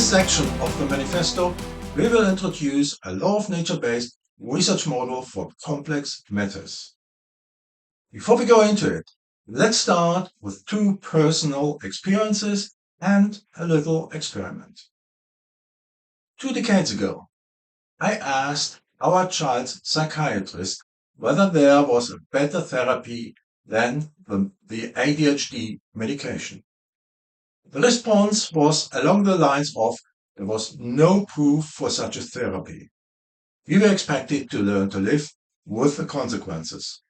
this section of the manifesto, we will introduce a law of nature-based research model for complex matters. Before we go into it, let's start with two personal experiences and a little experiment. 2 decades ago, I asked our child's psychiatrist whether there was a better therapy than the ADHD medication. The response was along the lines of there was no proof for such a therapy. We were expected to learn to live with the consequences.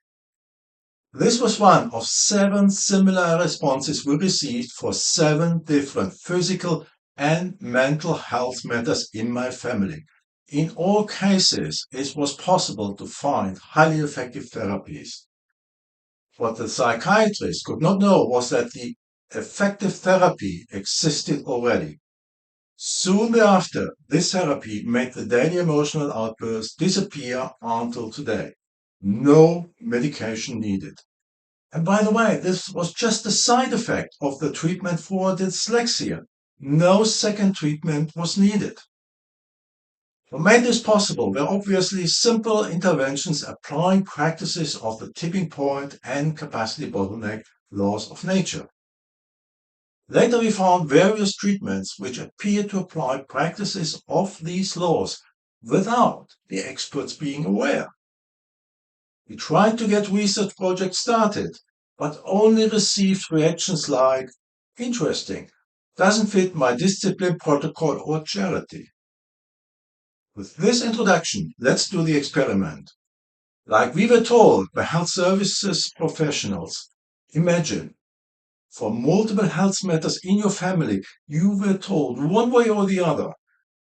This was one of 7 similar responses we received for 7 different physical and mental health matters in my family. In all cases, it was possible to find highly effective therapies. What the psychiatrist could not know was that the effective therapy existed already. Soon thereafter, this therapy made the daily emotional outbursts disappear until today. No medication needed. And by the way, this was just a side effect of the treatment for dyslexia. No second treatment was needed. What made this possible were obviously simple interventions applying practices of the tipping point and capacity bottleneck laws of nature. Later we found various treatments which appeared to apply practices of these laws without the experts being aware. We tried to get research projects started, but only received reactions like, interesting, doesn't fit my discipline protocol or charity. With this introduction, let's do the experiment. Like we were told by health services professionals, imagine, for multiple health matters in your family, you were told one way or the other,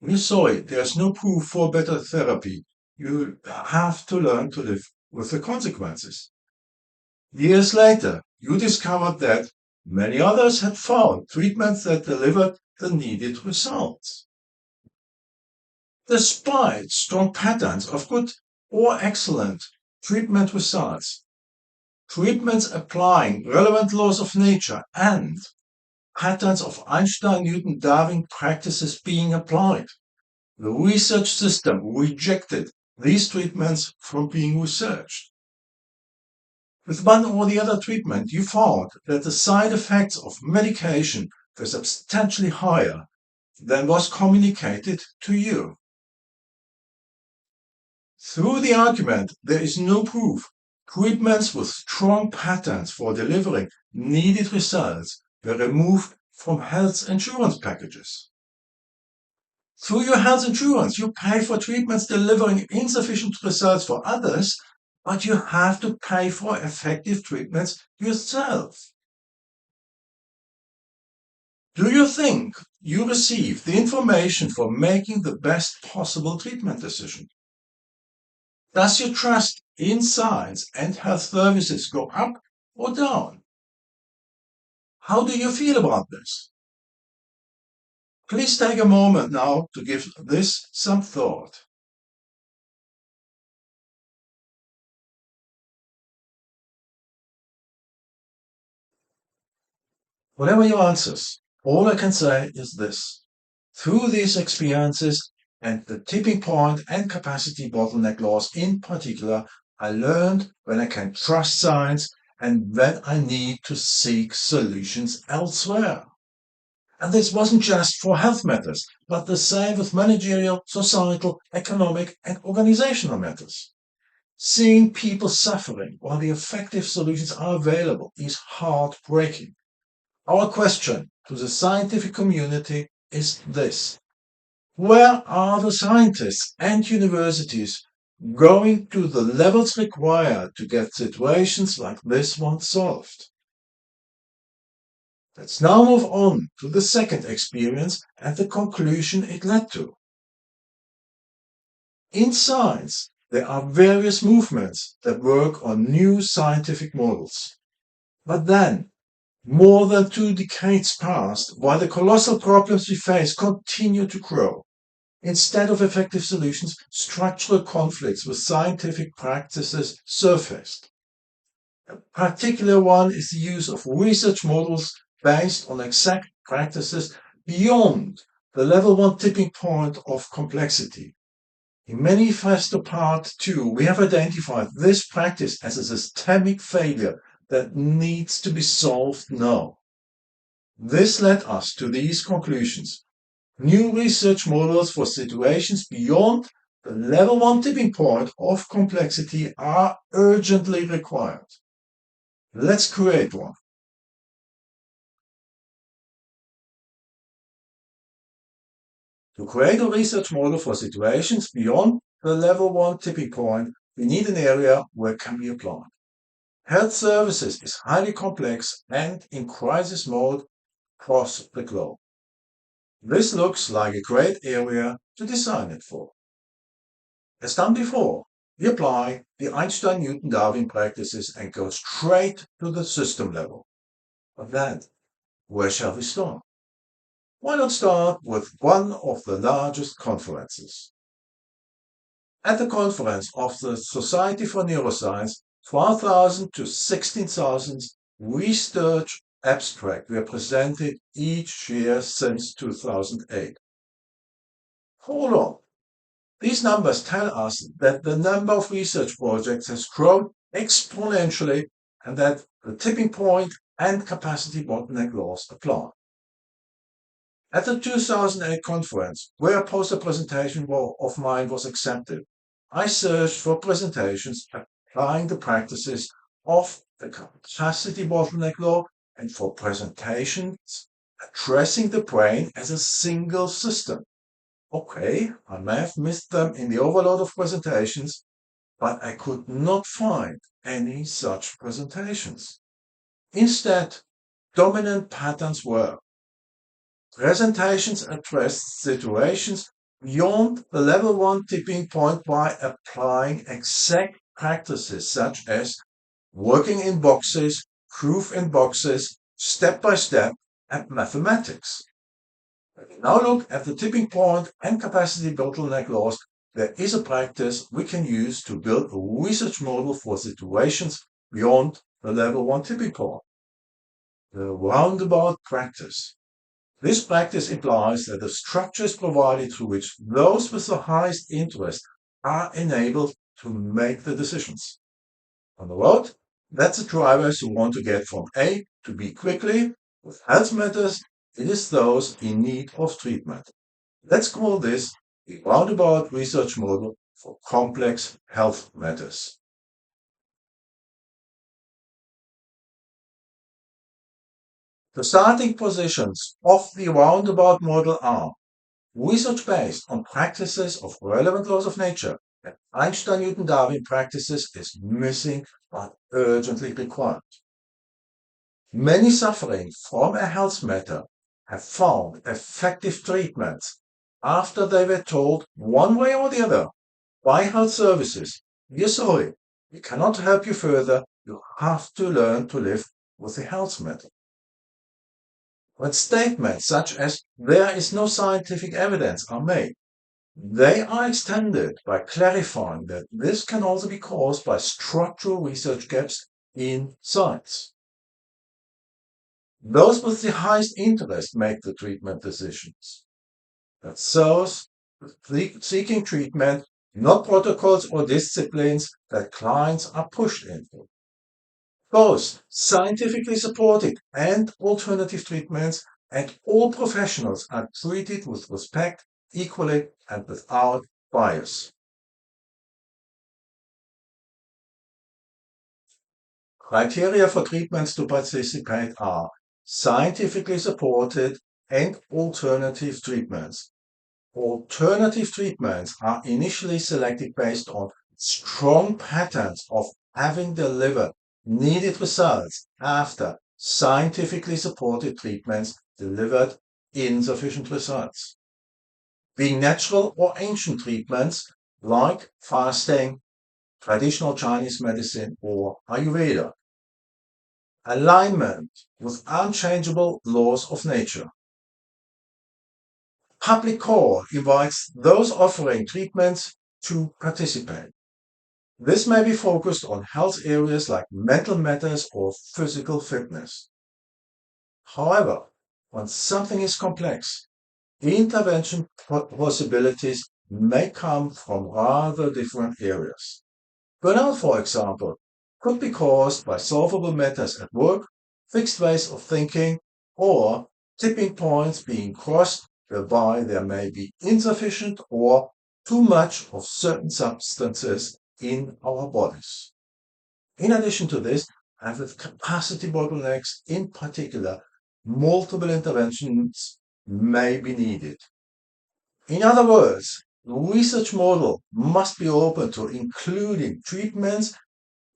we're sorry, there's no proof for better therapy. You have to learn to live with the consequences. Years later, you discovered that many others had found treatments that delivered the needed results. Despite strong patterns of good or excellent treatment results, treatments applying relevant laws of nature and patterns of Einstein-Newton-Darwin practices being applied, the research system rejected these treatments from being researched. With one or the other treatment, you found that the side effects of medication were substantially higher than was communicated to you. Through the argument, there is no proof. Treatments with strong patterns for delivering needed results were removed from health insurance packages. Through your health insurance, you pay for treatments delivering insufficient results for others, but you have to pay for effective treatments yourself. Do you think you receive the information for making the best possible treatment decision? Does your trust in science and health services go up or down? How do you feel about this? Please take a moment now to give this some thought. Whatever your answers, all I can say is this. Through these experiences and the tipping point and capacity bottleneck laws in particular, I learned when I can trust science and when I need to seek solutions elsewhere. And this wasn't just for health matters, but the same with managerial, societal, economic, and organizational matters. Seeing people suffering while the effective solutions are available is heartbreaking. Our question to the scientific community is this. Where are the scientists and universities going to the levels required to get situations like this one solved? Let's now move on to the second experience and the conclusion it led to. In science, there are various movements that work on new scientific models. But then, more than 2 decades passed while the colossal problems we face continue to grow. Instead of effective solutions, structural conflicts with scientific practices surfaced. A particular one is the use of research models based on exact practices beyond the level 1 tipping point of complexity. In Manifesto Part 2, we have identified this practice as a systemic failure that needs to be solved now. This led us to these conclusions. New research models for situations beyond the level 1 tipping point of complexity are urgently required. Let's create one. To create a research model for situations beyond the level 1 tipping point, we need an area where it can be applied. Health services is highly complex and in crisis mode across the globe. This looks like a great area to design it for. As done before, we apply the Einstein-Newton-Darwin practices and go straight to the system level. But then, where shall we start? Why not start with one of the largest conferences? At the conference of the Society for Neuroscience, 12,000 to 16,000 research abstracts were presented each year since 2008. Hold on. These numbers tell us that the number of research projects has grown exponentially and that the tipping point and capacity bottleneck laws apply. At the 2008 conference, where a poster presentation of mine was accepted, I searched for presentations applying the practices of the capacity bottleneck law and for presentations addressing the brain as a single system. Okay, I may have missed them in the overload of presentations, but I could not find any such presentations. Instead, dominant patterns were presentations addressed situations beyond the level 1 tipping point by applying exact practices such as working in boxes, proof in boxes, step by step, and mathematics. When we now look at the tipping point and capacity bottleneck laws, there is a practice we can use to build a research model for situations beyond the level 1 tipping point. The roundabout practice. This practice implies that the structure is provided through which those with the highest interest are enabled to make the decisions. On the road, that's the drivers who want to get from A to B quickly. With health matters, it is those in need of treatment. Let's call this the roundabout research model for complex health matters. The starting positions of the roundabout model are research based on practices of relevant laws of nature and Einstein-Newton-Darwin practices is missing but urgently required. Many suffering from a health matter have found effective treatments after they were told one way or the other by health services, "We're sorry, we cannot help you further, you have to learn to live with the health matter." When statements such as "there is no scientific evidence" are made, they are extended by clarifying that this can also be caused by structural research gaps in science. Those with the highest interest make the treatment decisions. That's those seeking treatment, not protocols or disciplines that clients are pushed into. Both scientifically supported and alternative treatments and all professionals are treated with respect, equally, and without bias. Criteria for treatments to participate are scientifically supported and alternative treatments. Alternative treatments are initially selected based on strong patterns of having delivered needed results after scientifically supported treatments delivered insufficient results. Being natural or ancient treatments like fasting, traditional Chinese medicine, or Ayurveda. Alignment with unchangeable laws of nature. Public call invites those offering treatments to participate. This may be focused on health areas like mental matters or physical fitness. However, when something is complex, intervention possibilities may come from rather different areas. Burnout, for example, could be caused by solvable matters at work, fixed ways of thinking, or tipping points being crossed whereby there may be insufficient or too much of certain substances in our bodies. In addition to this, and with capacity bottlenecks in particular, multiple interventions may be needed. In other words, the research model must be open to including treatments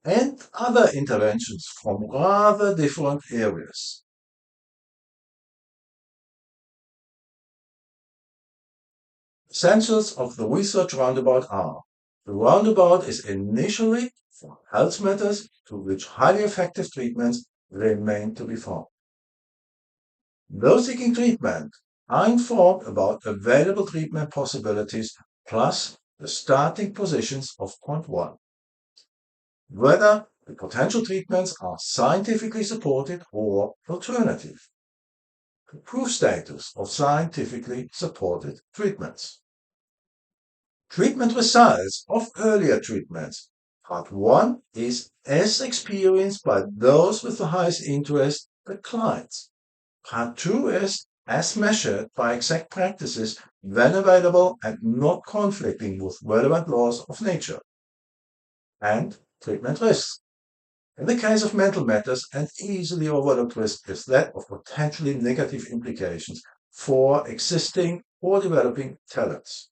and other interventions from rather different areas. Essentials of the research roundabout are: the roundabout is initially for health matters to which highly effective treatments remain to be found. Those seeking treatment are informed about available treatment possibilities plus the starting positions of point 1. Whether the potential treatments are scientifically supported or alternative. The proof status of scientifically supported treatments. Treatment results of earlier treatments. Part 1 is as experienced by those with the highest interest, the clients. Part 2 is as measured by exact practices when available and not conflicting with relevant laws of nature. And treatment risks. In the case of mental matters, an easily overlooked risk is that of potentially negative implications for existing or developing talents.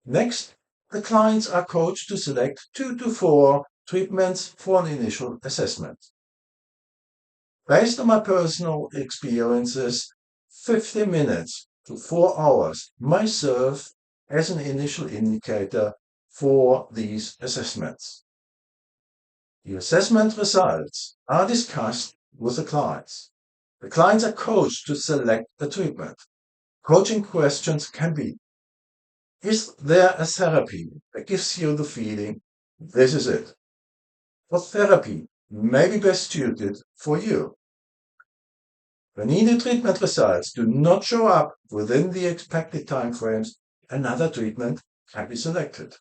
Next, the clients are coached to select 2 to 4 treatments for an initial assessment. Based on my personal experiences, 50 minutes to 4 hours may serve as an initial indicator for these assessments. The assessment results are discussed with the clients. The clients are coached to select a treatment. Coaching questions can be: is there a therapy that gives you the feeling this is it? What therapy may be best suited for you? When needed treatment results do not show up within the expected timeframes, another treatment can be selected.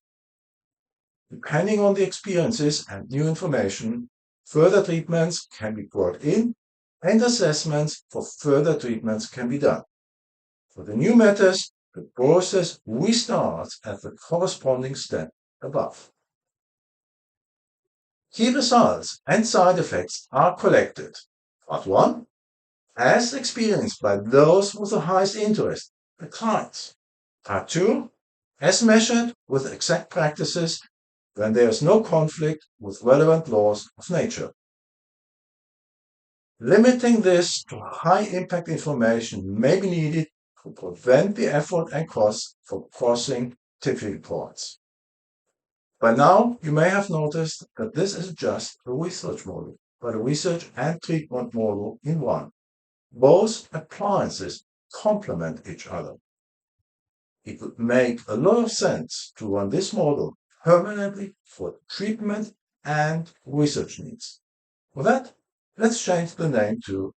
Depending on the experiences and new information, further treatments can be brought in and assessments for further treatments can be done. For the new matters, the process restarts at the corresponding step above. Key results and side effects are collected. Part 1, as experienced by those with the highest interest, the clients. Part 2, as measured with exact practices when there is no conflict with relevant laws of nature. Limiting this to high-impact information may be needed to prevent the effort and cost from crossing tipping points. By now, you may have noticed that this is just a research model, but a research and treatment model in one. Both appliances complement each other. It would make a lot of sense to run this model permanently for treatment and research needs. For that, let's change the name to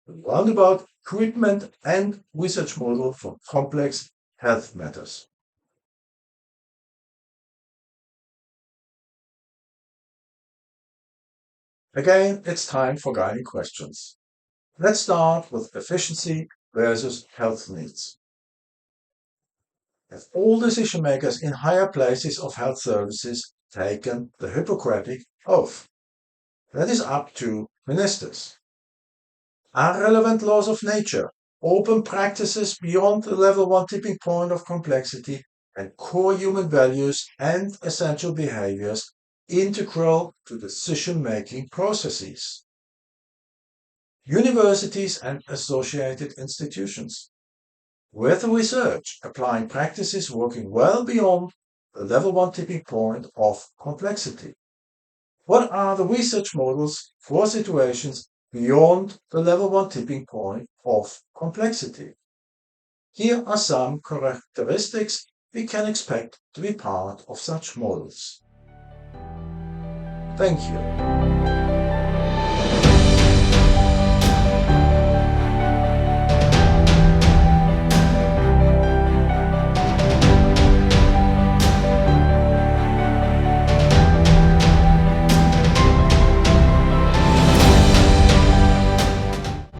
the Roundabout Treatment and Research Model for Complex Health Matters. Again, it's time for guiding questions. Let's start with efficiency versus health needs. Have all decision makers in higher places of health services taken the Hippocratic Oath? That is up to ministers. Are relevant laws of nature, open practices beyond the level 1 tipping point of complexity, and core human values and essential behaviors integral to decision-making processes? Universities and associated institutions. With research applying practices working well beyond the level 1 tipping point of complexity. What are the research models for situations beyond the level 1 tipping point of complexity? Here are some characteristics we can expect to be part of such models. Thank you.